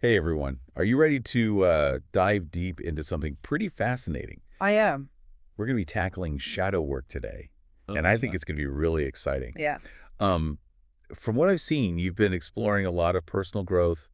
Hey everyone, are you ready to dive deep into something pretty fascinating? I am. We're going to be tackling shadow work today, Oh, and I that's think fun. it's going to be really exciting. Yeah, Um, from what I've seen, you've been exploring a lot of personal growth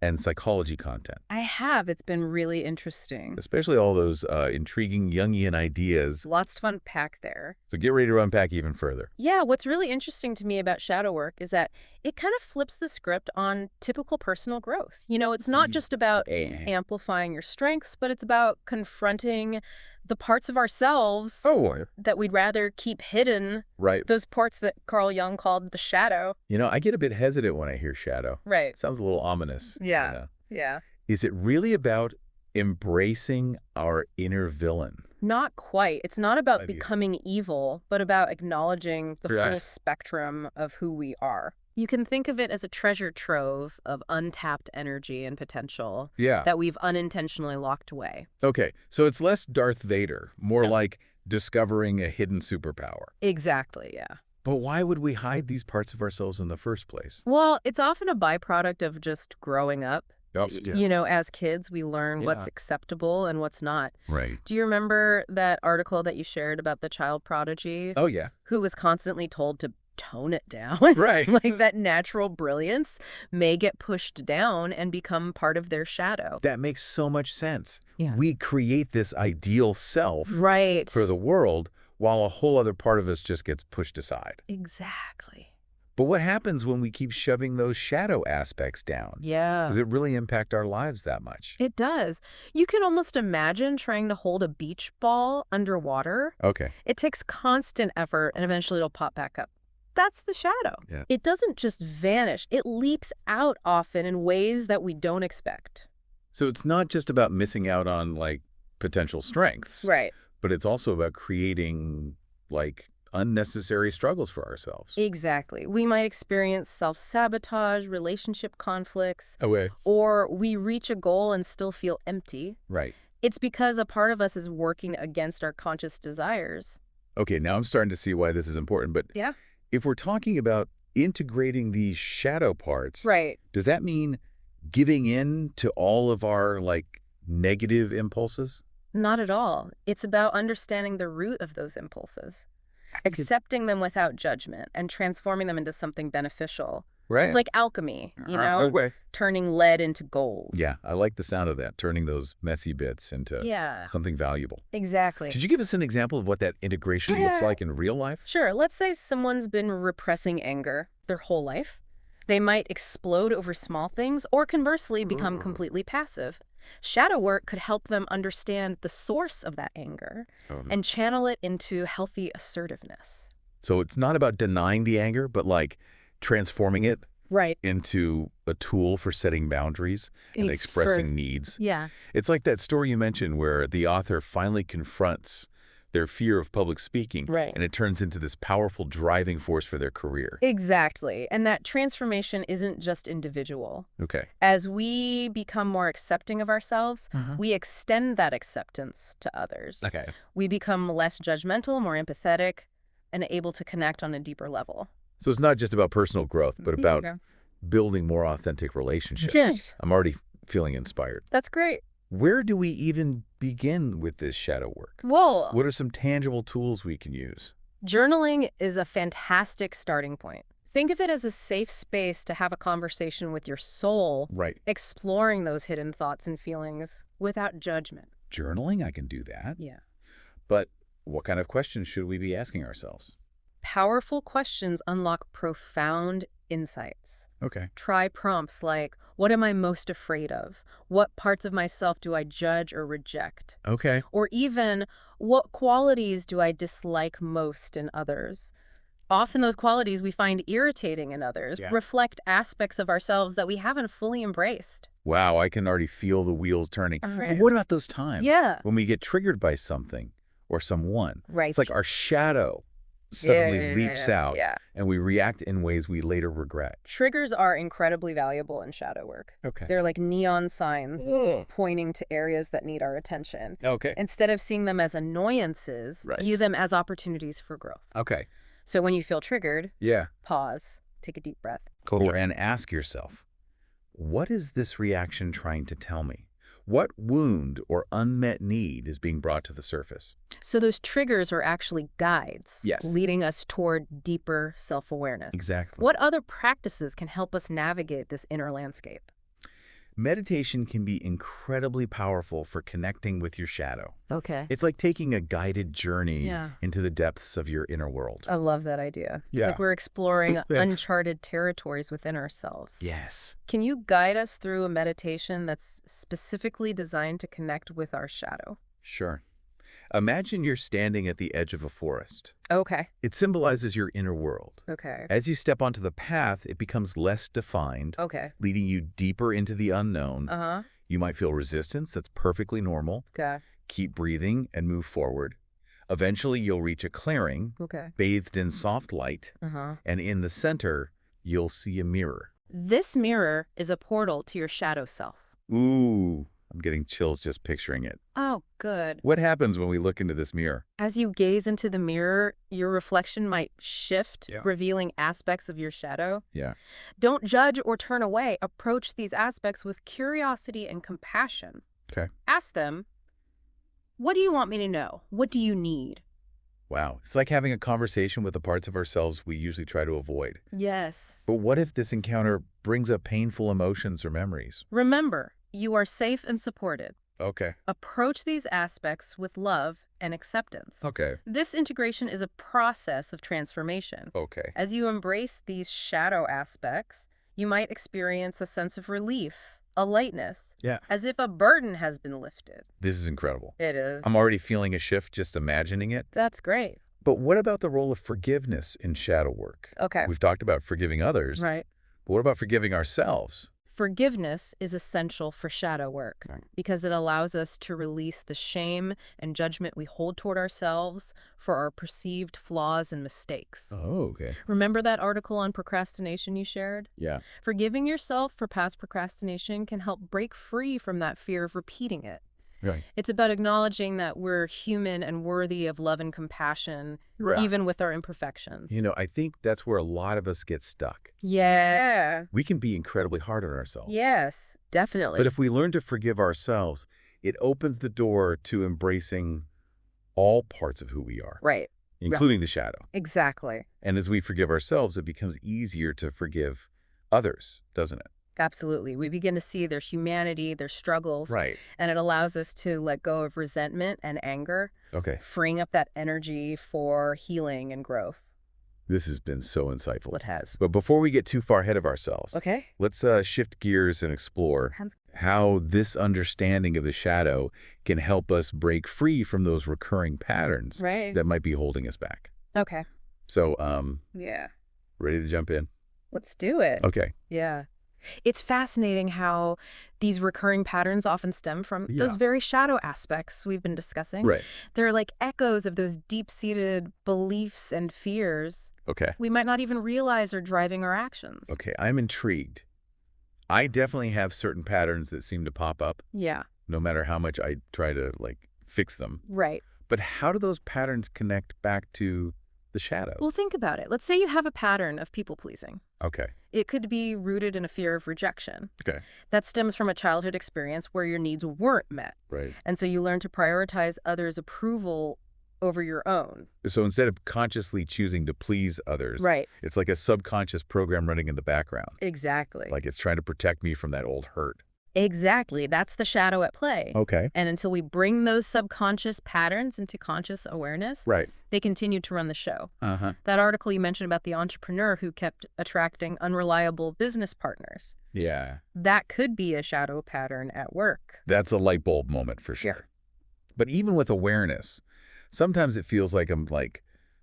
and psychology content, I have. It's been really interesting. especially all those intriguing Jungian ideas. Lots to unpack there. So get ready to unpack even further. Yeah, what's really interesting to me about shadow work is that it kind of flips the script on typical personal growth. It's not Mm. just about Eh. amplifying your strengths, but it's about confronting the parts of ourselves Oh, that we'd rather keep hidden, right. those parts that Carl Jung called the shadow. I get a bit hesitant when I hear shadow. Right. Sounds a little ominous. Yeah. Yeah. Is it really about embracing our inner villain? Not quite. It's not about Have you? becoming evil, but about acknowledging the Right. full spectrum of who we are. You can think of it as a treasure trove of untapped energy and potential Yeah. that we've unintentionally locked away. Okay, so it's less Darth Vader, more No. like discovering a hidden superpower. Exactly, yeah. But why would we hide these parts of ourselves in the first place? Well, it's often a byproduct of just growing up. Yes, yeah. As kids, we learn what's Yeah. acceptable and what's not. Right. Do you remember that article that you shared about the child prodigy Oh, yeah. who was constantly told to tone it down? Right. Like that natural brilliance may get pushed down and become part of their shadow. That makes so much sense. Yeah. We create this ideal self Right. for the world while a whole other part of us just gets pushed aside. Exactly. But what happens when we keep shoving those shadow aspects down? Yeah. Does it really impact our lives that much? It does. You can almost imagine trying to hold a beach ball underwater. Okay. It takes constant effort and eventually it'll pop back up. That's the shadow. Yeah. It doesn't just vanish. It leaps out often in ways that we don't expect. So it's not just about missing out on, like, potential strengths. Right. But it's also about creating, like, unnecessary struggles for ourselves. Exactly. We might experience self-sabotage, relationship conflicts, Okay. or we reach a goal and still feel empty. Right. It's because a part of us is working against our conscious desires. Okay, now I'm starting to see why this is important. But Yeah. if we're talking about integrating these shadow parts, Right. does that mean giving in to all of our, like, negative impulses? Not at all. It's about understanding the root of those impulses, accepting them without judgment, and transforming them into something beneficial. Right. It's like alchemy, Okay. turning lead into gold. Yeah, I like the sound of that, turning those messy bits into Yeah, something valuable. exactly. Could you give us an example of what that integration looks like in real life? Sure, let's say someone's been repressing anger their whole life. They might explode over small things or conversely become completely passive. Shadow work could help them understand the source of that anger and channel it into healthy assertiveness. So it's not about denying the anger, but, like, transforming it Right. into a tool for setting boundaries and It's expressing needs. Yeah. It's like that story you mentioned where the author finally confronts their fear of public speaking, Right. and it turns into this powerful driving force for their career. Exactly. And that transformation isn't just individual. Okay. As we become more accepting of ourselves, we extend that acceptance to others. Okay. We become less judgmental, more empathetic, and able to connect on a deeper level. So it's not just about personal growth, but about Okay. building more authentic relationships. Yes. I'm already feeling inspired. That's great. Where do we even begin with this shadow work? Well, What are some tangible tools we can use? journaling is a fantastic starting point. Think of it as a safe space to have a conversation with your soul, Right. exploring those hidden thoughts and feelings without judgment. Journaling, I can do that. Yeah. But what kind of questions should we be asking ourselves? Powerful questions unlock profound insights. Okay. Try prompts like, what am I most afraid of? What parts of myself do I judge or reject? Okay. Or even, what qualities do I dislike most in others? Often those qualities we find irritating in others Yeah. reflect aspects of ourselves that we haven't fully embraced. Wow, I can already feel the wheels turning. All But right. what about those times Yeah. when we get triggered by something or someone? Right. It's like our shadow suddenly leaps out Yeah. and we react in ways we later regret. Triggers are incredibly valuable in shadow work. Okay. They're like neon signs Ugh. pointing to areas that need our attention. Okay. Instead of seeing them as annoyances, Right. view them as opportunities for growth. Okay. So when you feel triggered, Yeah. pause, take a deep breath. Or and ask yourself, What is this reaction trying to tell me? What wound or unmet need is being brought to the surface? So those triggers are actually guides Yes. leading us toward deeper self-awareness. Exactly. What other practices can help us navigate this inner landscape? Meditation can be incredibly powerful for connecting with your shadow. Okay. It's like taking a guided journey Yeah. into the depths of your inner world. I love that idea. It's Yeah. like we're exploring Yeah. uncharted territories within ourselves. Yes. Can you guide us through a meditation that's specifically designed to connect with our shadow? Sure. Imagine you're standing at the edge of a forest. Okay. It symbolizes your inner world. Okay. As you step onto the path, it becomes less defined, Okay. leading you deeper into the unknown. Uh-huh. You might feel resistance. That's perfectly normal. Okay. Keep breathing and move forward. Eventually, you'll reach a clearing, Okay. bathed in soft light, Uh-huh. and in the center, you'll see a mirror. This mirror is a portal to your shadow self. Ooh, I'm getting chills just picturing it. Oh, good. What happens when we look into this mirror? As you gaze into the mirror, your reflection might shift, Yeah. revealing aspects of your shadow. Yeah. Don't judge or turn away. Approach these aspects with curiosity and compassion. Okay. Ask them, what do you want me to know? What do you need? Wow. It's like having a conversation with the parts of ourselves we usually try to avoid. Yes. But what if this encounter brings up painful emotions or memories? Remember, you are safe and supported. Okay. Approach these aspects with love and acceptance. Okay. This integration is a process of transformation. Okay. As you embrace these shadow aspects, you might experience a sense of relief, a lightness, Yeah. as if a burden has been lifted. This is incredible. It is. I'm already feeling a shift just imagining it. That's great. But what about the role of forgiveness in shadow work? Okay. We've talked about forgiving others, Right. but what about forgiving ourselves? Forgiveness is essential for shadow work Right. because it allows us to release the shame and judgment we hold toward ourselves for our perceived flaws and mistakes. Oh, okay. Remember that article on procrastination you shared? Yeah. Forgiving yourself for past procrastination can help break free from that fear of repeating it. Right. It's about acknowledging that we're human and worthy of love and compassion, Right. even with our imperfections. You know, I think that's where a lot of us get stuck. Yeah. We can be incredibly hard on ourselves. Yes, definitely. But if we learn to forgive ourselves, it opens the door to embracing all parts of who we are, Right. including the shadow. Exactly. And as we forgive ourselves, it becomes easier to forgive others, doesn't it? Absolutely. We begin to see their humanity, their struggles, Right. and it allows us to let go of resentment and anger, Okay. freeing up that energy for healing and growth. This has been so insightful. It has. But before we get too far ahead of ourselves, Okay. let's shift gears and explore Hands. how this understanding of the shadow can help us break free from those recurring patterns Right. that might be holding us back. Okay. So, Yeah. ready to jump in? Let's do it. Okay. Yeah. It's fascinating how these recurring patterns often stem from those Yeah. very shadow aspects we've been discussing. Right. They're like echoes of those deep-seated beliefs and fears Okay. we might not even realize are driving our actions. Okay. I'm intrigued. I definitely have certain patterns that seem to pop up, Yeah. no matter how much I try to, fix them. Right. But how do those patterns connect back to the shadow? Well, think about it. Let's say you have a pattern of people-pleasing. Okay. It could be rooted in a fear of rejection. Okay. That stems from a childhood experience where your needs weren't met. Right. And so you learn to prioritize others' approval over your own. So instead of consciously choosing to please others, Right. it's like a subconscious program running in the background. Exactly. Like it's trying to protect me from that old hurt. Exactly. That's the shadow at play. Okay. And until we bring those subconscious patterns into conscious awareness, Right. they continue to run the show. Uh-huh. That article you mentioned about the entrepreneur who kept attracting unreliable business partners, Yeah. that could be a shadow pattern at work. That's a light bulb moment for sure. But even with awareness, sometimes it feels like I'm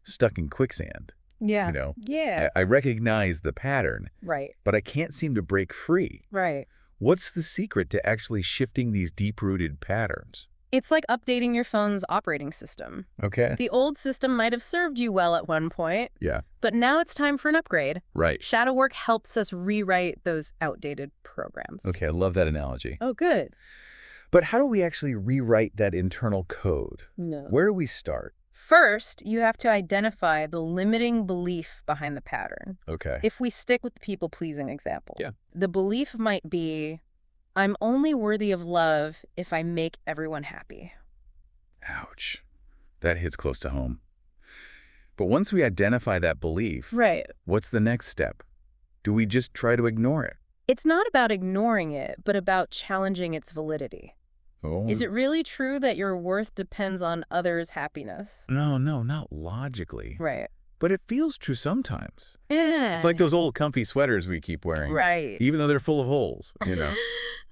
stuck in quicksand. Yeah. You know? Yeah. I recognize the pattern, Right. but I can't seem to break free. Right. What's the secret to actually shifting these deep-rooted patterns? It's like updating your phone's operating system. Okay. The old system might have served you well at one point, Yeah. but now it's time for an upgrade. Right. Shadow work helps us rewrite those outdated programs. Okay, I love that analogy. Oh, good. But how do we actually rewrite that internal code? No. Where do we start? First, you have to identify the limiting belief behind the pattern. Okay. If we stick with the people-pleasing example, Yeah. the belief might be, I'm only worthy of love if I make everyone happy. Ouch. That hits close to home. But once we identify that belief, Right. what's the next step? Do we just try to ignore it? It's not about ignoring it, but about challenging its validity. Oh. Is it really true that your worth depends on others' happiness? No, not logically. Right. But it feels true sometimes. Yeah. It's like those old comfy sweaters we keep wearing. Right. Even though they're full of holes,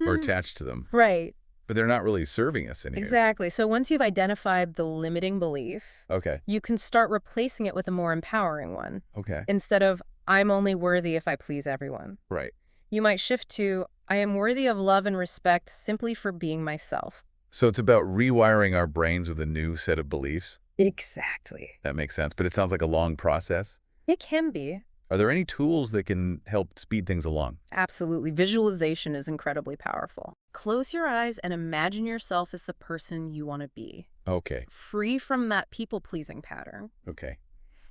or attached to them. Right. But they're not really serving us anymore. Exactly. So once you've identified the limiting belief, Okay. you can start replacing it with a more empowering one. Okay. Instead of, I'm only worthy if I please everyone. Right. You might shift to, I am worthy of love and respect simply for being myself. So it's about rewiring our brains with a new set of beliefs? Exactly. That makes sense. But it sounds like a long process. It can be. Are there any tools that can help speed things along? Absolutely. Visualization is incredibly powerful. Close your eyes and imagine yourself as the person you want to be. Okay. Free from that people-pleasing pattern. Okay.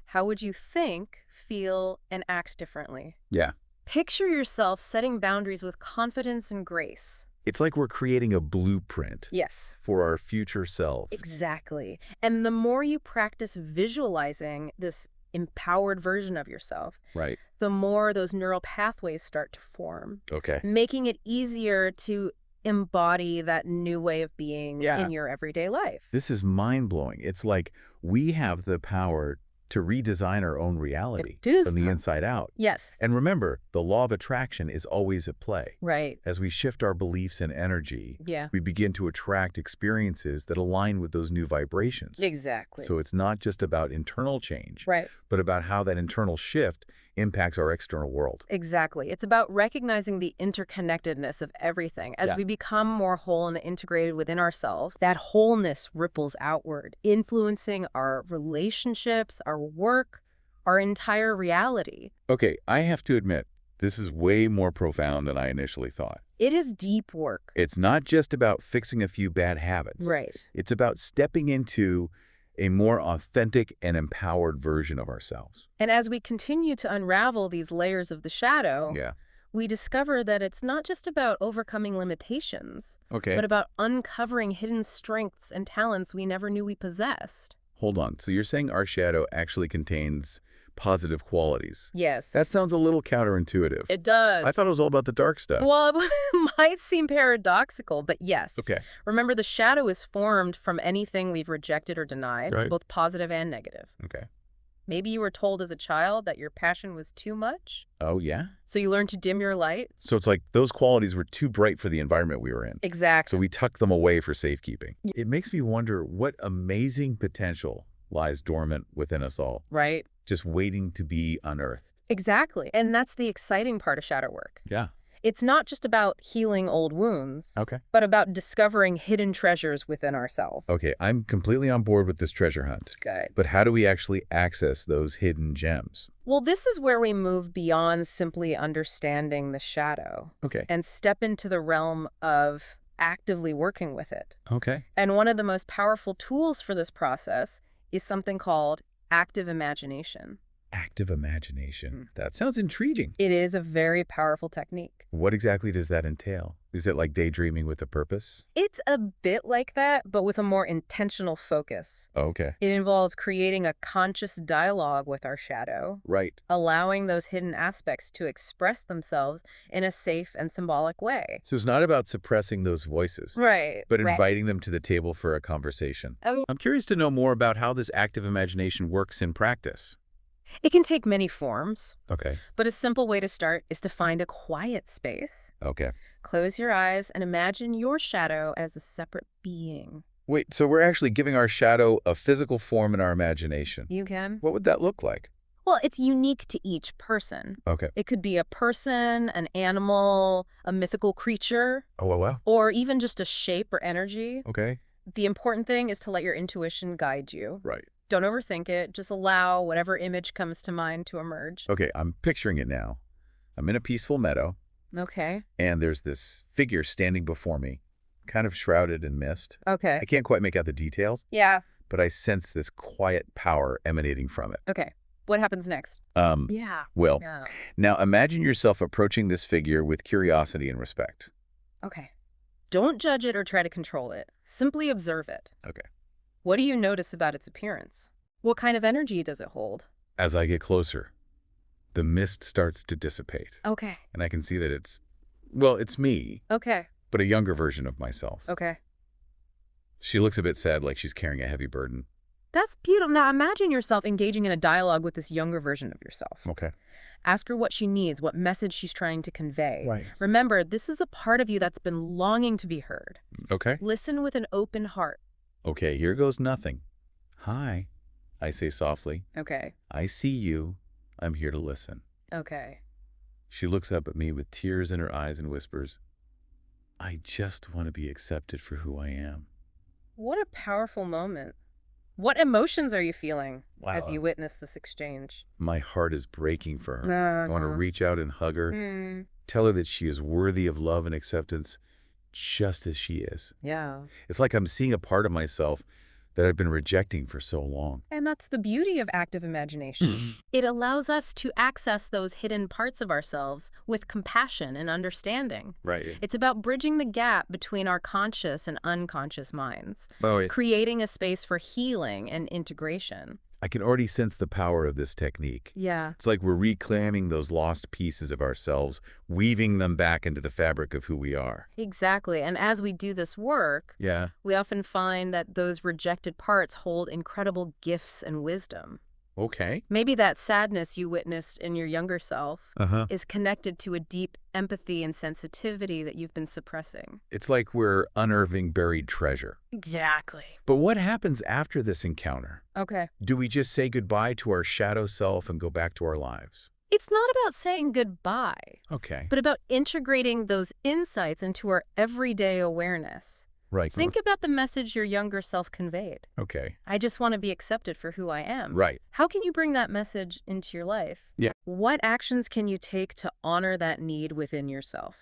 How would you think, feel, and act differently? Yeah. Picture yourself setting boundaries with confidence and grace. It's like we're creating a blueprint Yes. for our future selves. Exactly. And the more you practice visualizing this empowered version of yourself, Right. the more those neural pathways start to form, Okay. making it easier to embody that new way of being Yeah. in your everyday life. This is mind-blowing. It's like we have the power to redesign our own reality do. from the inside out. Yes. And remember, the law of attraction is always at play. Right. As we shift our beliefs and energy, Yeah. we begin to attract experiences that align with those new vibrations. Exactly. So it's not just about internal change, Right. but about how that internal shift impacts our external world. Exactly. It's about recognizing the interconnectedness of everything. As Yeah. we become more whole and integrated within ourselves, that wholeness ripples outward, influencing our relationships, our work, our entire reality. Okay, I have to admit, this is way more profound than I initially thought. It is deep work. It's not just about fixing a few bad habits. Right. It's about stepping into a more authentic and empowered version of ourselves. And as we continue to unravel these layers of the shadow, Yeah. we discover that it's not just about overcoming limitations, Okay. but about uncovering hidden strengths and talents we never knew we possessed. Hold on. So you're saying our shadow actually contains positive qualities? Yes. That sounds a little counterintuitive. It does. I thought it was all about the dark stuff. Well, it might seem paradoxical, but yes. Okay. Remember, the shadow is formed from anything we've rejected or denied, Right. both positive and negative. Okay. Maybe you were told as a child that your passion was too much, Oh, yeah? so you learned to dim your light. So it's like those qualities were too bright for the environment we were in. Exactly. So we tucked them away for safekeeping. It makes me wonder what amazing potential lies dormant within us all, Right? just waiting to be unearthed. Exactly. And that's the exciting part of shadow work. Yeah. It's not just about healing old wounds, Okay. but about discovering hidden treasures within ourselves. Okay, I'm completely on board with this treasure hunt. Good. But how do we actually access those hidden gems? Well, this is where we move beyond simply understanding the shadow Okay. and step into the realm of actively working with it. Okay. And one of the most powerful tools for this process is something called active imagination. Active imagination. That sounds intriguing. It is a very powerful technique. What exactly does that entail? Is it like daydreaming with a purpose? It's a bit like that, but with a more intentional focus. Okay. It involves creating a conscious dialogue with our shadow, Right. allowing those hidden aspects to express themselves in a safe and symbolic way. So it's not about suppressing those voices, Right. but inviting them to the table for a conversation. Oh. I'm curious to know more about how this active imagination works in practice. It can take many forms, Okay. but a simple way to start is to find a quiet space. Okay. Close your eyes and imagine your shadow as a separate being. Wait, so we're actually giving our shadow a physical form in our imagination. You can? What would that look like? Well, it's unique to each person. Okay. It could be a person, an animal, a mythical creature, Oh, wow. or even just a shape or energy. Okay. The important thing is to let your intuition guide you. Right. Don't overthink it. Just allow whatever image comes to mind to emerge. Okay, I'm picturing it now. I'm in a peaceful meadow, Okay. and there's this figure standing before me, kind of shrouded in mist. Okay. I can't quite make out the details, Yeah. but I sense this quiet power emanating from it. Okay. What happens next? Um, Yeah. well, Yeah. now imagine yourself approaching this figure with curiosity and respect. Okay. Don't judge it or try to control it. Simply observe it. Okay. What do you notice about its appearance? What kind of energy does it hold? As I get closer, the mist starts to dissipate, Okay. and I can see that it's me, Okay. but a younger version of myself. Okay. She looks a bit sad, like she's carrying a heavy burden. That's beautiful. Now imagine yourself engaging in a dialogue with this younger version of yourself. Okay. Ask her what she needs, what message she's trying to convey. Right. Remember, this is a part of you that's been longing to be heard. Okay. Listen with an open heart. Okay, here goes nothing. Hi, I say softly. Okay. I see you. I'm here to listen. Okay. She looks up at me with tears in her eyes and whispers, I just want to be accepted for who I am. What a powerful moment. What emotions are you feeling as Wow. you witness this exchange? My heart is breaking for her. I want to reach out and hug her, tell her that she is worthy of love and acceptance just as she is. Yeah. It's like I'm seeing a part of myself that I've been rejecting for so long. And that's the beauty of active imagination. It allows us to access those hidden parts of ourselves with compassion and understanding. Right. It's about bridging the gap between our conscious and unconscious minds, Oh, creating a space for healing and integration. I can already sense the power of this technique. Yeah. It's like we're reclaiming those lost pieces of ourselves, weaving them back into the fabric of who we are. Exactly. And as we do this work, Yeah. we often find that those rejected parts hold incredible gifts and wisdom. Okay. Maybe that sadness you witnessed in your younger self Uh-huh. is connected to a deep empathy and sensitivity that you've been suppressing. It's like we're unearthing buried treasure. Exactly. But what happens after this encounter? Okay. Do we just say goodbye to our shadow self and go back to our lives? It's not about saying goodbye, Okay. but about integrating those insights into our everyday awareness. Right. Think about the message your younger self conveyed. Okay. I just want to be accepted for who I am. Right. How can you bring that message into your life? Yeah. What actions can you take to honor that need within yourself?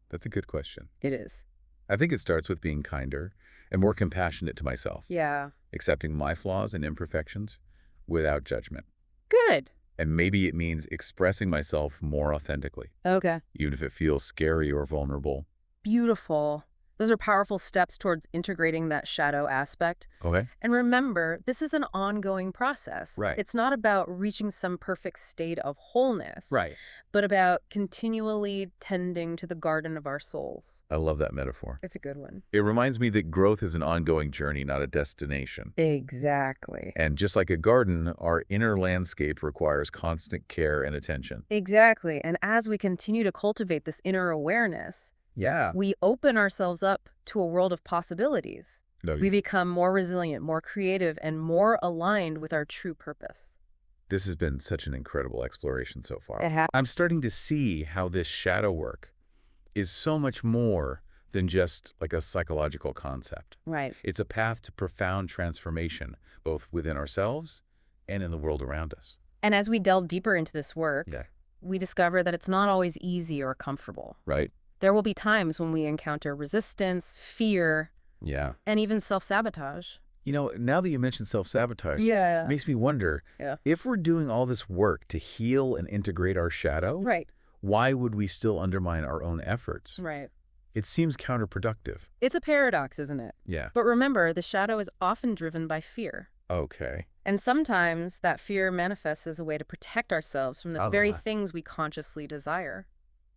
That's a good question. It is. I think it starts with being kinder and more compassionate to myself, Yeah. accepting my flaws and imperfections without judgment. Good. And maybe it means expressing myself more authentically, Okay. even if it feels scary or vulnerable. Beautiful. Those are powerful steps towards integrating that shadow aspect. Okay. And remember, this is an ongoing process. Right. It's not about reaching some perfect state of wholeness, Right. but about continually tending to the garden of our souls. I love that metaphor. It's a good one. It reminds me that growth is an ongoing journey, not a destination. Exactly. And just like a garden, our inner landscape requires constant care and attention. Exactly. And as we continue to cultivate this inner awareness, Yeah. we open ourselves up to a world of possibilities. We become more resilient, more creative, and more aligned with our true purpose. This has been such an incredible exploration so far. It has. I'm starting to see how this shadow work is so much more than just like a psychological concept. Right. It's a path to profound transformation, both within ourselves and in the world around us. And as we delve deeper into this work, Yeah. we discover that it's not always easy or comfortable. Right? There will be times when we encounter resistance, fear, Yeah. and even self-sabotage. You know, now that you mentioned self-sabotage, Yeah. it makes me wonder, Yeah. if we're doing all this work to heal and integrate our shadow, Right. why would we still undermine our own efforts? Right. It seems counterproductive. It's a paradox, isn't it? Yeah. But remember, the shadow is often driven by fear. Okay. And sometimes that fear manifests as a way to protect ourselves from the very Ah. things we consciously desire.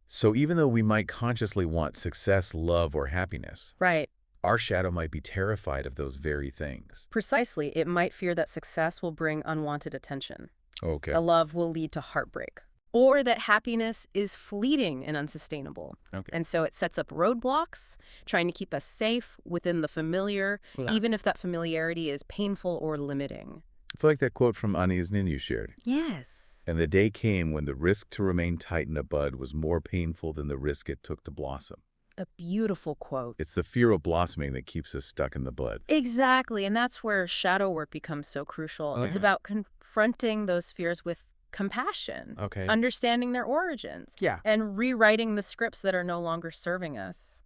So even though we might consciously want success, love, or happiness, Right. our shadow might be terrified of those very things. Precisely, it might fear that success will bring unwanted attention. Okay. That love will lead to heartbreak. Or that happiness is fleeting and unsustainable. Okay. And so it sets up roadblocks, trying to keep us safe within the familiar, even if that familiarity is painful or limiting. It's like that quote from Anis Nin you shared. Yes. And the day came when the risk to remain tight in a bud was more painful than the risk it took to blossom. A beautiful quote. It's the fear of blossoming that keeps us stuck in the bud. Exactly. And that's where shadow work becomes so crucial. Oh, It's yeah. about confronting those fears with compassion, Okay. understanding their origins, Yeah. and rewriting the scripts that are no longer serving us.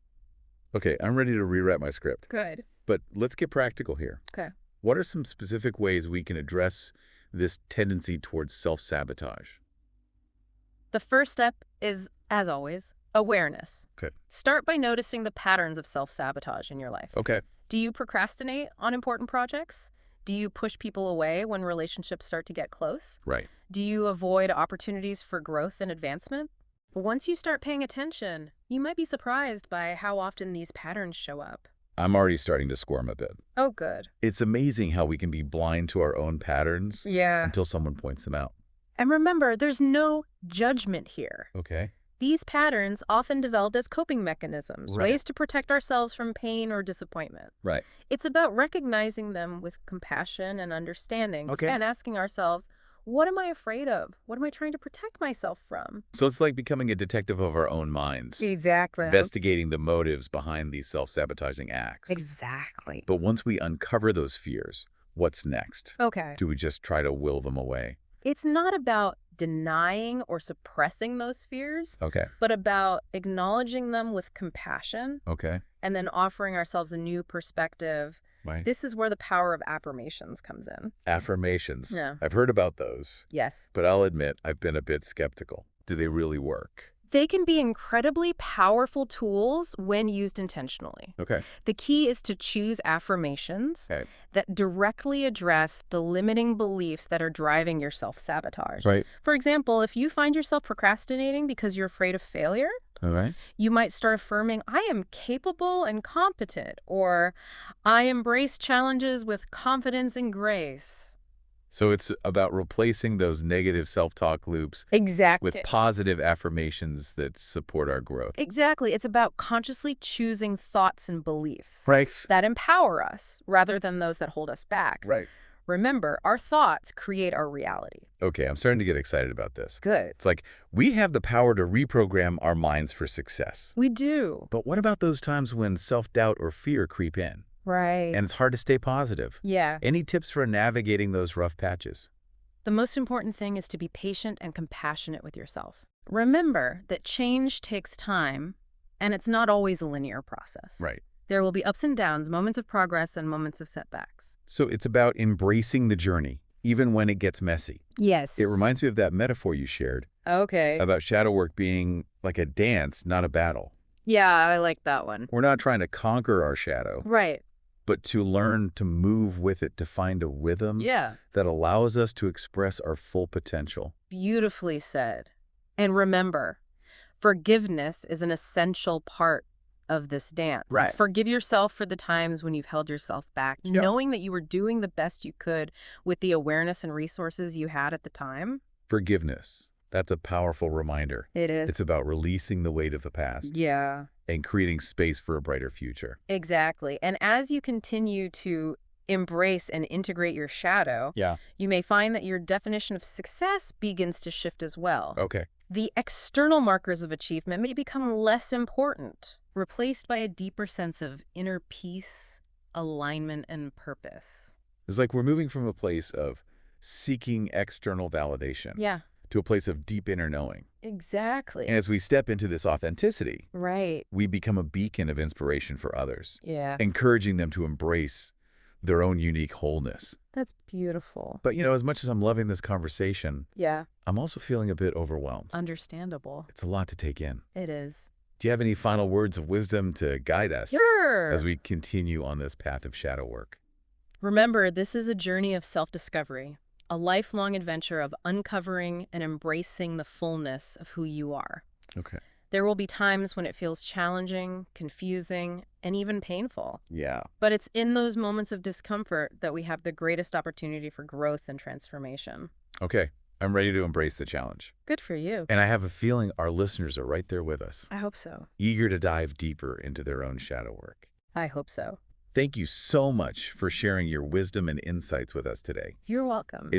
Okay, I'm ready to rewrite my script. Good. But let's get practical here. Okay. What are some specific ways we can address this tendency towards self-sabotage? The first step is, as always, awareness. Okay. Start by noticing the patterns of self-sabotage in your life. Okay. Do you procrastinate on important projects? Do you push people away when relationships start to get close? Right. Do you avoid opportunities for growth and advancement? But once you start paying attention, you might be surprised by how often these patterns show up. I'm already starting to squirm a bit. Oh, good. It's amazing how we can be blind to our own patterns Yeah. until someone points them out. And remember, there's no judgment here. Okay. These patterns often developed as coping mechanisms, Right. ways to protect ourselves from pain or disappointment. Right. It's about recognizing them with compassion and understanding, Okay. and asking ourselves, what am I afraid of? What am I trying to protect myself from? So it's like becoming a detective of our own minds, Exactly. investigating the motives behind these self-sabotaging acts. Exactly. But once we uncover those fears, what's next? Okay. Do we just try to will them away? It's not about denying or suppressing those fears, Okay. but about acknowledging them with compassion Okay. and then offering ourselves a new perspective. Right. This is where the power of affirmations comes in. Affirmations. Yeah. I've heard about those, Yes. but I'll admit I've been a bit skeptical. Do they really work? They can be incredibly powerful tools when used intentionally. Okay. The key is to choose affirmations Okay. that directly address the limiting beliefs that are driving your self-sabotage. Right. For example, if you find yourself procrastinating because you're afraid of failure, All right. you might start affirming, I am capable and competent, or I embrace challenges with confidence and grace. So it's about replacing those negative self-talk loops Exactly. with positive affirmations that support our growth. Exactly. It's about consciously choosing thoughts and beliefs Right. that empower us rather than those that hold us back. Right. Remember, our thoughts create our reality. Okay, I'm starting to get excited about this. Good. It's like we have the power to reprogram our minds for success. We do. But what about those times when self-doubt or fear creep in Right. and it's hard to stay positive? Yeah. Any tips for navigating those rough patches? The most important thing is to be patient and compassionate with yourself. Remember that change takes time, and it's not always a linear process. Right. There will be ups and downs, moments of progress and moments of setbacks. So it's about embracing the journey, even when it gets messy. Yes. It reminds me of that metaphor you shared Okay. about shadow work being like a dance, not a battle. Yeah, I like that one. We're not trying to conquer our shadow, Right. but to learn to move with it, to find a rhythm Yeah. that allows us to express our full potential. Beautifully said. And remember, forgiveness is an essential part of this dance. Right. Forgive yourself for the times when you've held yourself back, Yep. knowing that you were doing the best you could with the awareness and resources you had at the time. Forgiveness. That's a powerful reminder. It is. It's about releasing the weight of the past Yeah, and creating space for a brighter future. exactly. And as you continue to embrace and integrate your shadow, Yeah. you may find that your definition of success begins to shift as well. Okay. The external markers of achievement may become less important, replaced by a deeper sense of inner peace, alignment, and purpose. It's like we're moving from a place of seeking external validation Yeah, to a place of deep inner knowing. exactly. And as we step into this authenticity, Right. we become a beacon of inspiration for others, Yeah. encouraging them to embrace their own unique wholeness. That's beautiful. But, you know, as much as I'm loving this conversation, Yeah. I'm also feeling a bit overwhelmed. Understandable. It's a lot to take in. It is. Do you have any final words of wisdom to guide us Sure. as we continue on this path of shadow work? Remember, this is a journey of self-discovery, a lifelong adventure of uncovering and embracing the fullness of who you are. Okay. There will be times when it feels challenging, confusing, and even painful. Yeah. But it's in those moments of discomfort that we have the greatest opportunity for growth and transformation. Okay. I'm ready to embrace the challenge. Good for you. And I have a feeling our listeners are right there with us, I hope so. eager to dive deeper into their own shadow work. I hope so. Thank you so much for sharing your wisdom and insights with us today. You're welcome.